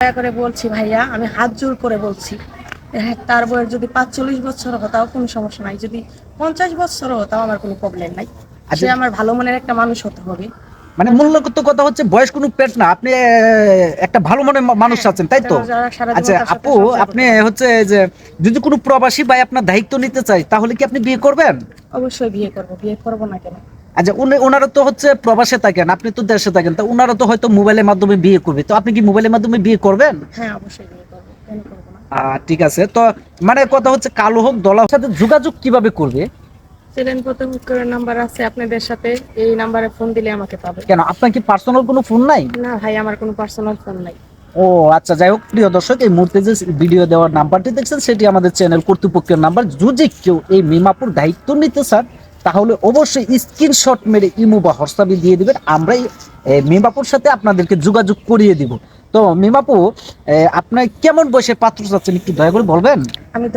দয়া করে বলছি ভাইয়া, আমি হাত জোর করে বলছি, হ্যাঁ, তার বয়স যদি 45 বছর হতাও কোনো সমস্যা নাই, যদি 50 বছর হতাও আমার কোনো প্রবলেম নাই। সে আচ্ছা, আমার ভালো মনের একটা মানুষ হতে হবে। মানে মূল্যগত কথা হচ্ছে বয়স কোনো পেট না, আপনি একটা ভালো মনের মানুষ হ্যাঁ, আছেন, তাই তো? যারা সারা জীবন আচ্ছা তার সাথে আপু, সংসার আপনি করতে পারবে। হচ্ছে যে যদি কোনো প্রবাসী ভাই আপনার দায়িত্ব নিতে চায় তাহলে কি আপনি বিয়ে করবেন? অবশ্যই বিয়ে করবো, বিয়ে করবো না কেন? আচ্ছা, ওনারা তো হচ্ছে প্রবাসে থাকেন, আপনি তো দেশে থাকেন, তো ওনারা তো হয়তো মোবাইলের মাধ্যমে বিয়ে করবে, তো আপনি কি মোবাইলের মাধ্যমে বিয়ে করবেন? হ্যাঁ, অবশ্যই বিয়ে করবো, কেন করবো না? ঠিক আছে, তো মানে কথা হচ্ছে কালো হোক দলা হোক, সাথে যোগাযোগ কিভাবে করবে? সেলেন প্রথম করে নাম্বার আছে আপনাদের সাথে, এই নাম্বারে ফোন দিলে আমাকে পাবে। কেন, আপনার কি পার্সোনাল কোনো ফোন নাই? না ভাই, আমার কোনো পার্সোনাল ফোন নাই। ও আচ্ছা, যাই হোক প্রিয় দর্শক, এই মুহূর্তে যে ভিডিও দেওয়ার নাম্বারটি দেখছেন সেটি আমাদের চ্যানেল কর্তৃপক্ষের নাম্বার। যদি কেউ এই মিমাপুর দায়িত্ব নিতে চান তাহলে অবশ্যই স্ক্রিনশট মেরে ইমো বা হোয়াটসঅ্যাপে দিয়ে দিবেন, আমরাই মিমাপুর সাথে আপনাদেরকে যোগাযোগ করিয়ে দিব। তো মিমাপু, আপনার কেমন বয়সে পাত্র চাচ্ছেন একটু দয়া করে বলবেন? আমি